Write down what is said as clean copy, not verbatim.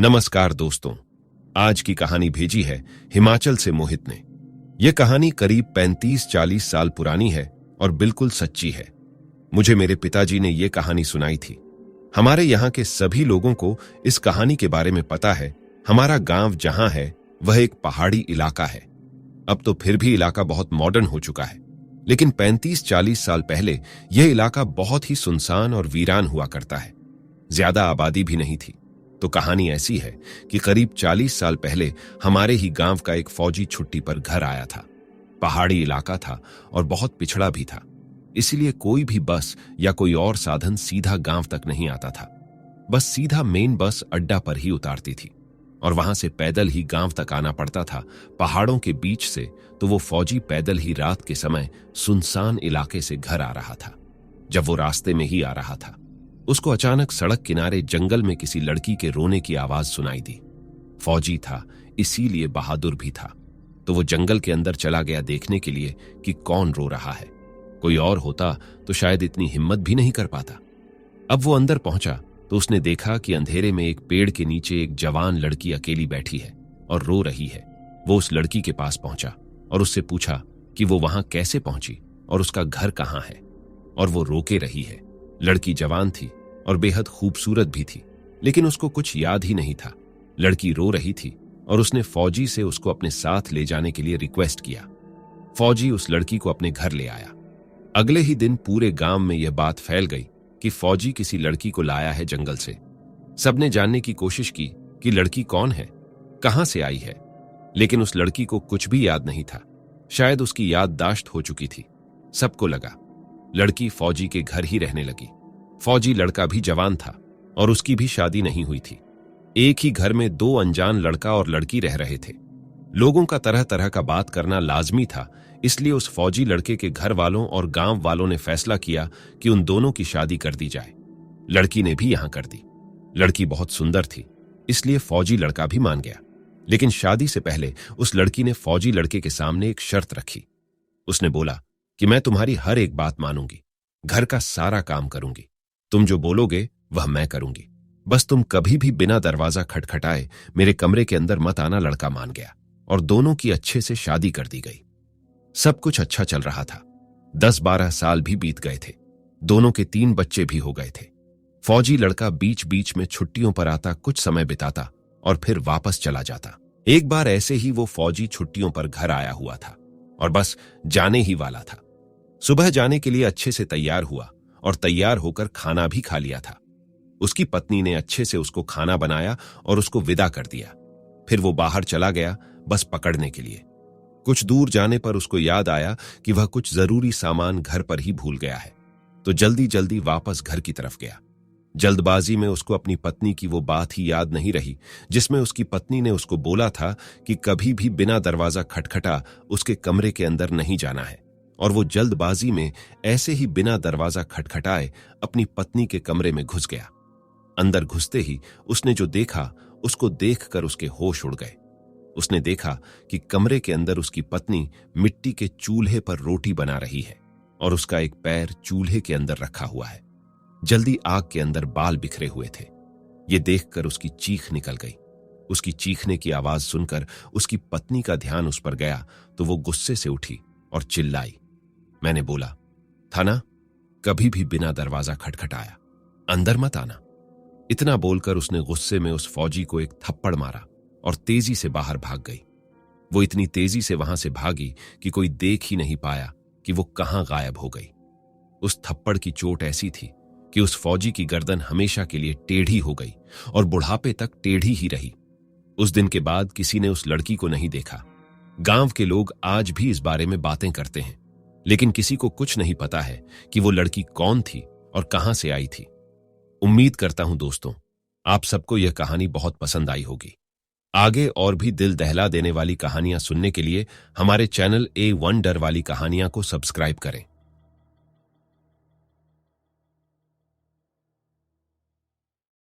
नमस्कार दोस्तों, आज की कहानी भेजी है हिमाचल से मोहित ने। यह कहानी करीब 35-40 साल पुरानी है और बिल्कुल सच्ची है। मुझे मेरे पिताजी ने यह कहानी सुनाई थी। हमारे यहाँ के सभी लोगों को इस कहानी के बारे में पता है। हमारा गांव जहां है वह एक पहाड़ी इलाका है। अब तो फिर भी इलाका बहुत मॉडर्न हो चुका है, लेकिन 35-40 साल पहले यह इलाका बहुत ही सुनसान और वीरान हुआ करता है। ज्यादा आबादी भी नहीं थी। तो कहानी ऐसी है कि करीब 40 साल पहले हमारे ही गांव का एक फौजी छुट्टी पर घर आया था। पहाड़ी इलाका था और बहुत पिछड़ा भी था, इसलिए कोई भी बस या कोई और साधन सीधा गांव तक नहीं आता था। बस सीधा मेन बस अड्डा पर ही उतारती थी और वहां से पैदल ही गांव तक आना पड़ता था, पहाड़ों के बीच से। तो वो फौजी पैदल ही रात के समय सुनसान इलाके से घर आ रहा था। जब वो रास्ते में ही आ रहा था, उसको अचानक सड़क किनारे जंगल में किसी लड़की के रोने की आवाज सुनाई दी। फौजी था, इसीलिए बहादुर भी था। तो वो जंगल के अंदर चला गया देखने के लिए कि कौन रो रहा है। कोई और होता तो शायद इतनी हिम्मत भी नहीं कर पाता। अब वो अंदर पहुंचा तो उसने देखा कि अंधेरे में एक पेड़ के नीचे एक जवान लड़की अकेली बैठी है और रो रही है। वो उस लड़की के पास पहुंचा और उससे पूछा कि वो वहां कैसे पहुंची और उसका घर कहां है और वो रोके रही है। लड़की जवान थी और बेहद खूबसूरत भी थी, लेकिन उसको कुछ याद ही नहीं था। लड़की रो रही थी और उसने फौजी से उसको अपने साथ ले जाने के लिए रिक्वेस्ट किया। फौजी उस लड़की को अपने घर ले आया। अगले ही दिन पूरे गांव में यह बात फैल गई कि फौजी किसी लड़की को लाया है जंगल से। सबने जानने की कोशिश की कि लड़की कौन है, कहां से आई है, लेकिन उस लड़की को कुछ भी याद नहीं था। शायद उसकी याददाश्त हो चुकी थी। सबको लगा लड़की फौजी के घर ही रहने लगी। फौजी लड़का भी जवान था और उसकी भी शादी नहीं हुई थी। एक ही घर में दो अनजान लड़का और लड़की रह रहे थे। लोगों का तरह तरह का बात करना लाजमी था, इसलिए उस फौजी लड़के के घर वालों और गांव वालों ने फैसला किया कि उन दोनों की शादी कर दी जाए। लड़की ने भी यहां कर दी। लड़की बहुत सुंदर थी, इसलिए फौजी लड़का भी मान गया। लेकिन शादी से पहले उस लड़की ने फौजी लड़के के सामने एक शर्त रखी। उसने बोला कि मैं तुम्हारी हर एक बात मानूंगी, घर का सारा काम करूंगी, तुम जो बोलोगे वह मैं करूंगी, बस तुम कभी भी बिना दरवाजा खटखटाए मेरे कमरे के अंदर मत आना। लड़का मान गया और दोनों की अच्छे से शादी कर दी गई। सब कुछ अच्छा चल रहा था। 10-12 साल भी बीत गए थे। दोनों के 3 बच्चे भी हो गए थे। फौजी लड़का बीच बीच में छुट्टियों पर आता, कुछ समय बिताता और फिर वापस चला जाता। एक बार ऐसे ही वो फौजी छुट्टियों पर घर आया हुआ था और बस जाने ही वाला था। सुबह जाने के लिए अच्छे से तैयार हुआ और तैयार होकर खाना भी खा लिया था। उसकी पत्नी ने अच्छे से उसको खाना बनाया और उसको विदा कर दिया। फिर वो बाहर चला गया बस पकड़ने के लिए। कुछ दूर जाने पर उसको याद आया कि वह कुछ जरूरी सामान घर पर ही भूल गया है, तो जल्दी जल्दी वापस घर की तरफ गया। जल्दबाजी में उसको अपनी पत्नी की वो बात ही याद नहीं रही जिसमें उसकी पत्नी ने उसको बोला था कि कभी भी बिना दरवाजा खटखटा उसके कमरे के अंदर नहीं जाना है। और वो जल्दबाजी में ऐसे ही बिना दरवाजा खटखटाए अपनी पत्नी के कमरे में घुस गया। अंदर घुसते ही उसने जो देखा उसको देखकर उसके होश उड़ गए। उसने देखा कि कमरे के अंदर उसकी पत्नी मिट्टी के चूल्हे पर रोटी बना रही है और उसका एक पैर चूल्हे के अंदर रखा हुआ है। जल्दी आग के अंदर बाल बिखरे हुए थे। ये देखकर उसकी चीख निकल गई। उसकी चीखने की आवाज सुनकर उसकी पत्नी का ध्यान उस पर गया तो वो गुस्से से उठी और चिल्लाई। मैंने बोला था ना, कभी भी बिना दरवाजा खटखटाया अंदर मत आना। इतना बोलकर उसने गुस्से में उस फौजी को एक थप्पड़ मारा और तेजी से बाहर भाग गई। वो इतनी तेजी से वहां से भागी कि कोई देख ही नहीं पाया कि वो कहां गायब हो गई। उस थप्पड़ की चोट ऐसी थी कि उस फौजी की गर्दन हमेशा के लिए टेढ़ी हो गई और बुढ़ापे तक टेढ़ी ही रही। उस दिन के बाद किसी ने उस लड़की को नहीं देखा। गांव के लोग आज भी इस बारे में बातें करते हैं, लेकिन किसी को कुछ नहीं पता है कि वो लड़की कौन थी और कहां से आई थी। उम्मीद करता हूं दोस्तों, आप सबको यह कहानी बहुत पसंद आई होगी। आगे और भी दिल दहला देने वाली कहानियां सुनने के लिए हमारे चैनल A1 डर वाली कहानियां को सब्सक्राइब करें।